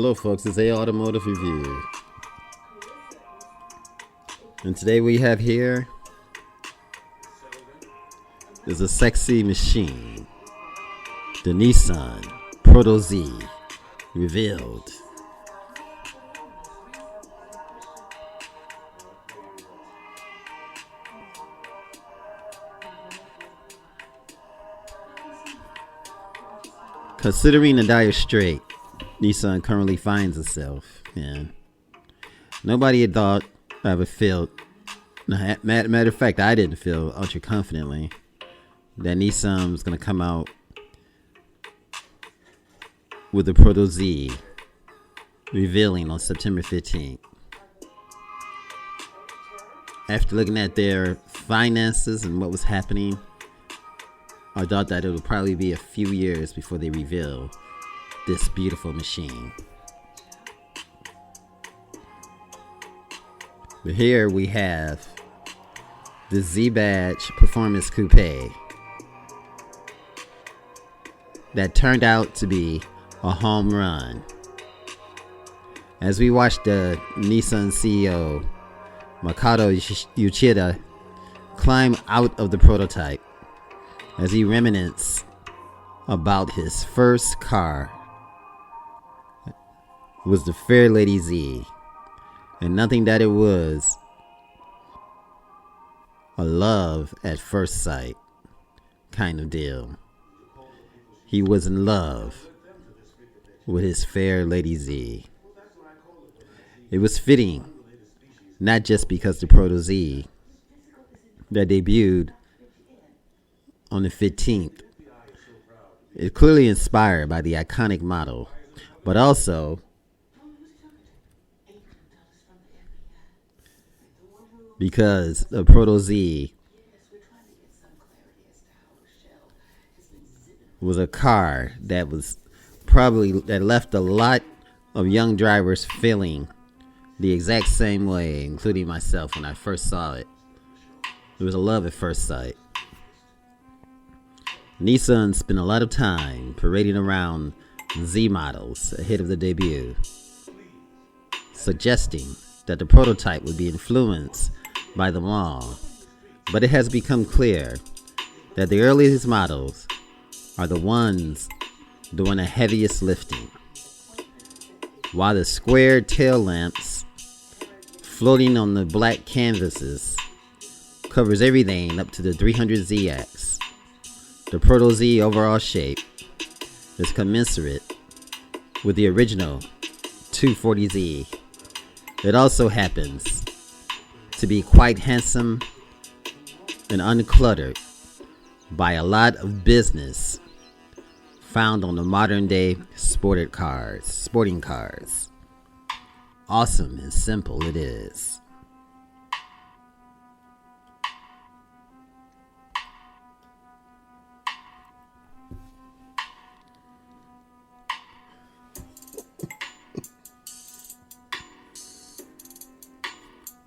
Hello folks, it's A Automotive Review. And today we have here is a sexy machine. The Nissan Proto Z revealed. Considering the dire strait Nissan currently finds itself in, nobody had thought I would feel. Matter of fact, I didn't feel ultra confidently that Nissan was going to come out with the Proto Z revealing on September 15th. After looking at their finances and what was happening, I thought that it would probably be a few years before they reveal this beautiful machine. But here we have the Z Badge Performance Coupe that turned out to be a home run. As we watched the Nissan CEO Makoto Uchida climb out of the prototype, as he reminisced about his first car was the Fairlady Z, and nothing that it was a love at first sight kind of deal. He was in love with his Fairlady Z. It was fitting, not just because the Proto Z that debuted on the 15th is clearly inspired by the iconic model, but also because the Proto Z was a car that left a lot of young drivers feeling the exact same way, including myself when I first saw it. It was a love at first sight. Nissan spent a lot of time parading around Z models ahead of the debut, suggesting that the prototype would be influenced by them all. But it has become clear that the earliest models are the ones doing the heaviest lifting, while the square tail lamps floating on the black canvases covers everything up to the 300ZX. The Proto Z overall shape is commensurate with the original 240Z. It also happens to be quite handsome and uncluttered by a lot of business found on the modern day sporting cars. Awesome and simple it is.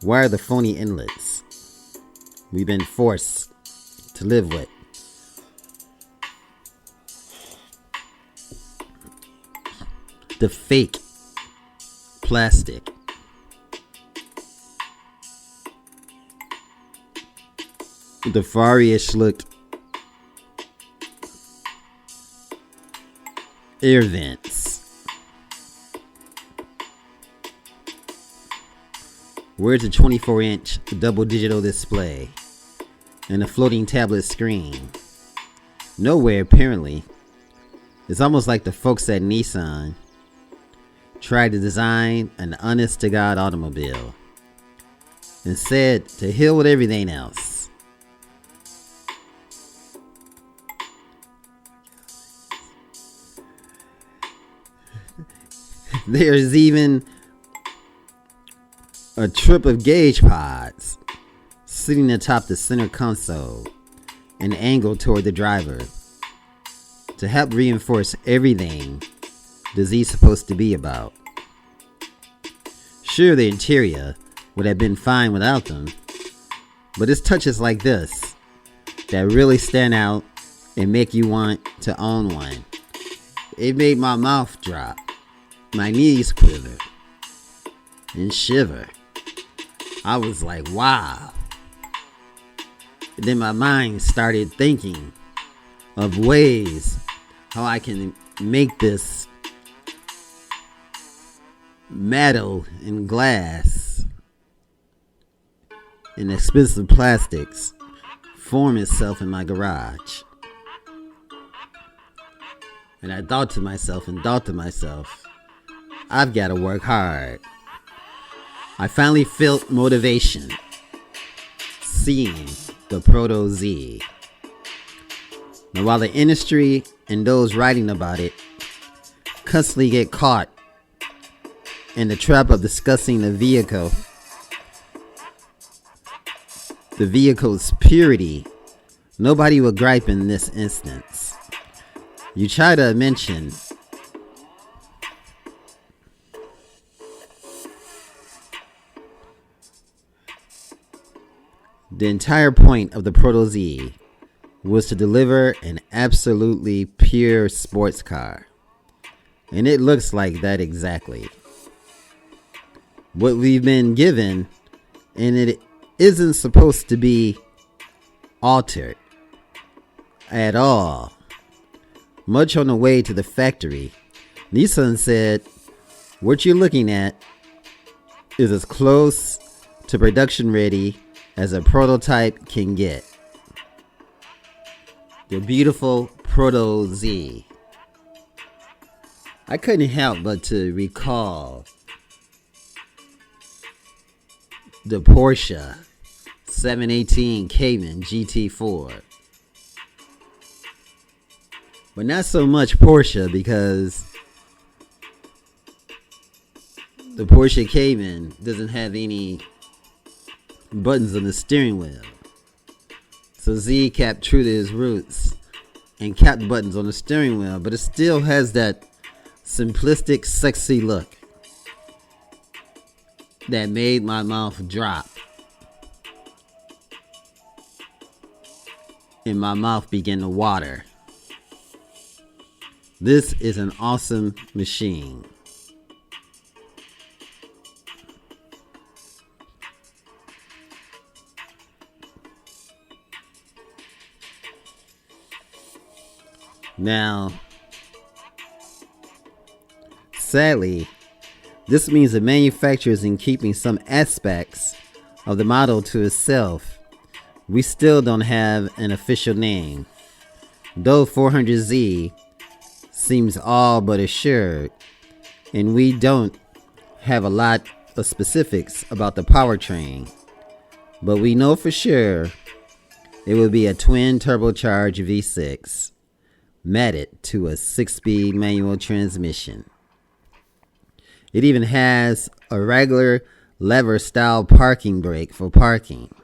Why are the phony inlets we've been forced to live with? The fake plastic. The Far-ish looked air vents. Where's the 24-inch double digital display and a floating tablet screen? Nowhere, apparently. It's almost like the folks at Nissan tried to design an honest-to-God automobile and said to hell with everything else. There's even a trip of gauge pods sitting atop the center console and angled toward the driver to help reinforce everything the Z's supposed to be about. Sure, the interior would have been fine without them, but it's touches like this that really stand out and make you want to own one. It made my mouth drop. my knees quiver and shiver. I was like, wow. And then my mind started thinking of ways how I can make this metal and glass and expensive plastics form itself in my garage. And I thought to myself, I've got to work hard. I finally felt motivation seeing the Proto Z. Now, while the industry and those writing about it constantly get caught in the trap of discussing the vehicle's purity, nobody will gripe in this instance. You try to mention the entire point of the Proto Z was to deliver an absolutely pure sports car. And it looks like that exactly. What we've been given, and it isn't supposed to be altered at all. Much on the way to the factory, Nissan said, what you're looking at is as close to production ready as a prototype can get. The beautiful Proto Z. I couldn't help but to recall the Porsche 718 Cayman GT4. But not so much Porsche, because the Porsche Cayman doesn't have any buttons on the steering wheel. So Z kept true to his roots and kept buttons on the steering wheel, but it still has that simplistic, sexy look that made my mouth drop and my mouth began to water. This is an awesome machine. Now, sadly, this means the manufacturer is in keeping some aspects of the model to itself. We still don't have an official name, though 400Z seems all but assured, and we don't have a lot of specifics about the powertrain, but we know for sure it will be a twin turbocharged V6 matted to a 6-speed manual transmission. It even has a regular lever style parking brake for parking.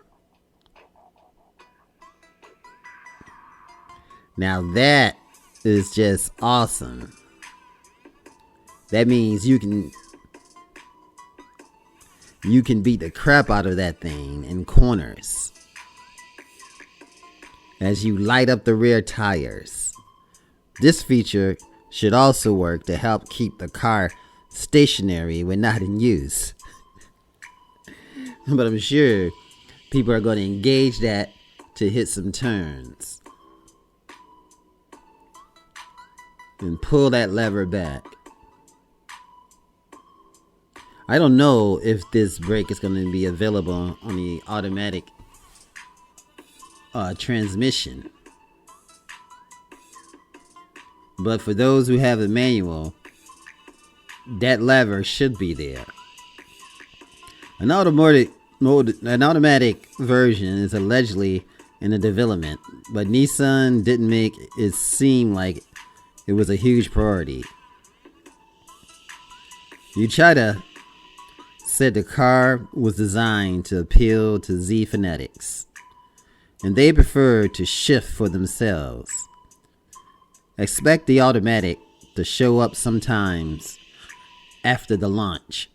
Now that is just awesome. That means you can beat the crap out of that thing in corners as you light up the rear tires. This feature should also work to help keep the car stationary when not in use. But I'm sure people are going to engage that to hit some turns and pull that lever back. I don't know if this brake is going to be available on the automatic transmission, but for those who have a manual, that lever should be there. An automatic version is allegedly in the development, but Nissan didn't make it seem like it was a huge priority. Uchida said the car was designed to appeal to Z fanatics, and they prefer to shift for themselves. Expect the automatic to show up sometimes after the launch.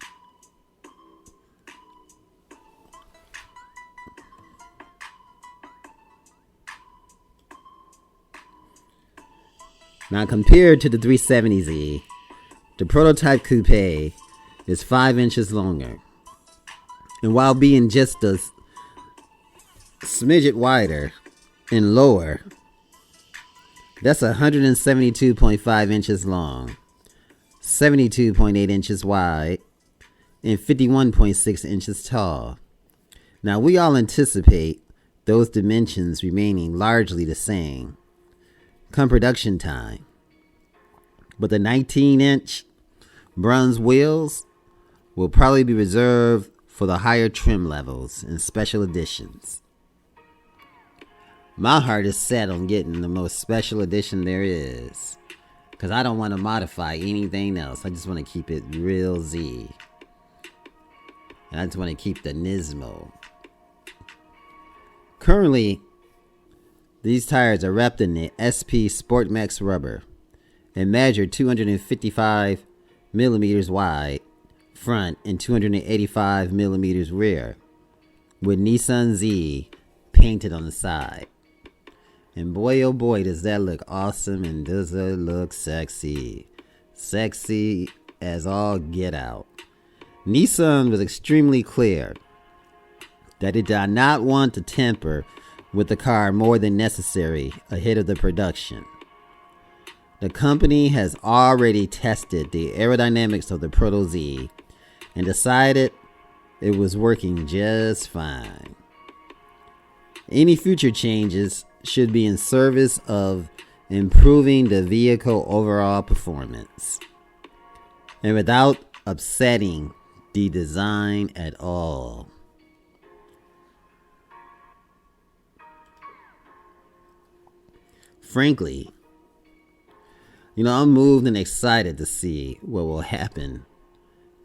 Now, compared to the 370Z, the The prototype coupe is 5 inches longer. And while being just a smidget wider and lower, that's 172.5 inches long, 72.8 inches wide, and 51.6 inches tall. Now, we all anticipate those dimensions remaining largely the same come production time. But the 19-inch bronze wheels will probably be reserved for the higher trim levels and special editions. My heart is set on getting the most special edition there is, because I don't want to modify anything else. I just want to keep it real Z. And I just want to keep the Nismo. Currently, these tires are wrapped in the SP Sport Max rubber and measure 255 millimeters wide front and 285 millimeters rear, with Nissan Z painted on the side. And boy, oh boy, does that look awesome, and does it look sexy. Sexy as all get out. Nissan was extremely clear that it did not want to tamper with the car more than necessary ahead of the production. The company has already tested the aerodynamics of the Proto Z and decided it was working just fine. Any future changes should be in service of improving the vehicle overall performance and without upsetting the design at all. Frankly, I'm moved and excited to see what will happen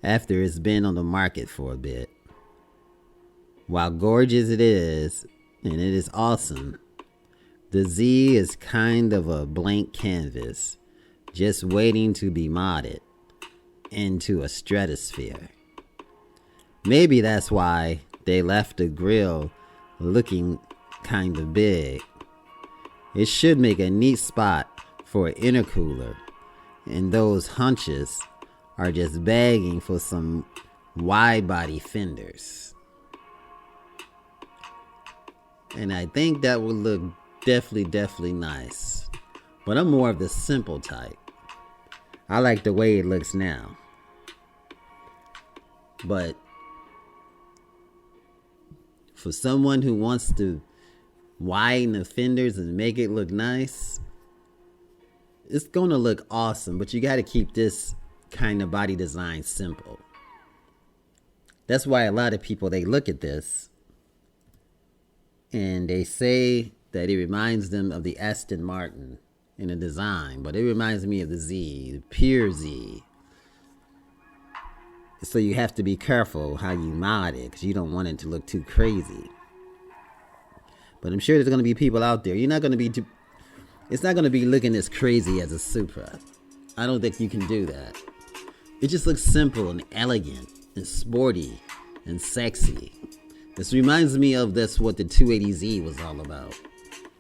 after it's been on the market for a bit. While gorgeous it is, and it is awesome, the Z is kind of a blank canvas, just waiting to be modded into a stratosphere. Maybe that's why they left the grille looking kind of big. It should make a neat spot for an intercooler, and those hunches are just begging for some wide body fenders. And I think that would look definitely nice. But I'm more of the simple type. I like the way it looks now. But for someone who wants to widen the fenders and make it look nice, it's going to look awesome. But you got to keep this kind of body design simple. That's why a lot of people, they look at this and they say that it reminds them of the Aston Martin in the design, but it reminds me of the Z, the pure Z. So you have to be careful how you mod it, because you don't want it to look too crazy. But I'm sure there's going to be people out there. It's not going to be looking as crazy as a Supra. I don't think you can do that. It just looks simple and elegant and sporty and sexy. This reminds me of what the 280Z was all about.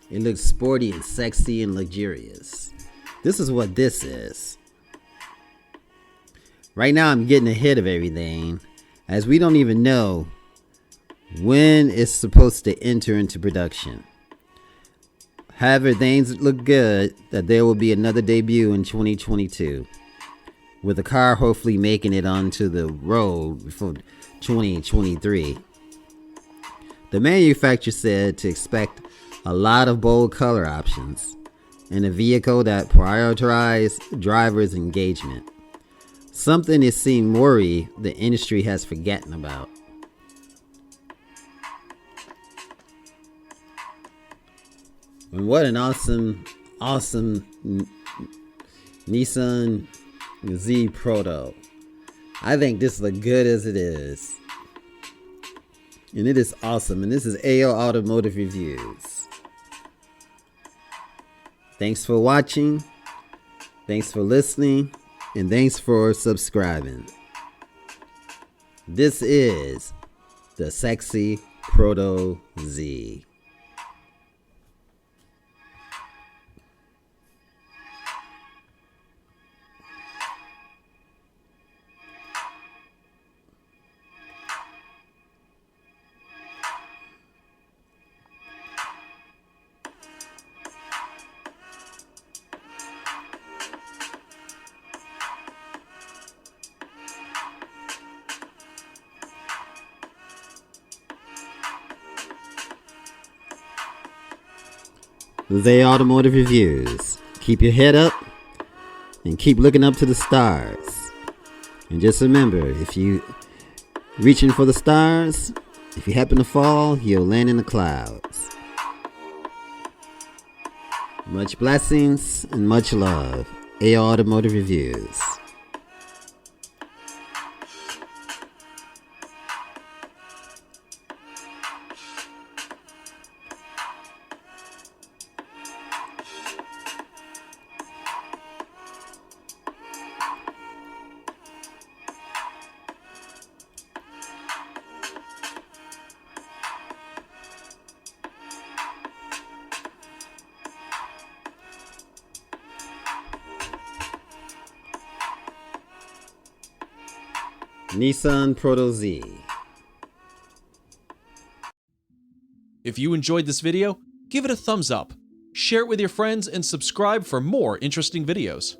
It looks sporty and sexy and luxurious. This is what this is. Right now I'm getting ahead of everything, as we don't even know when it's supposed to enter into production. However, things look good that there will be another debut in 2022, with the car hopefully making it onto the road for 2023. The manufacturer said to expect a lot of bold color options and a vehicle that prioritizes drivers' engagement. Something it seemed worry the industry has forgotten about. And what an awesome Nissan Z Proto. I think this looks good as it is. And it is awesome. And this is AO Automotive Reviews. Thanks for watching. Thanks for listening. And thanks for subscribing. This is the Sexy Proto Z. Z Automotive Reviews. Keep your head up and keep looking up to the stars. And just remember, if you reaching for the stars, if you happen to fall, you'll land in the clouds. Much blessings and much love. A Automotive Reviews. Nissan Proto Z. If you enjoyed this video, give it a thumbs up, share it with your friends, and subscribe for more interesting videos.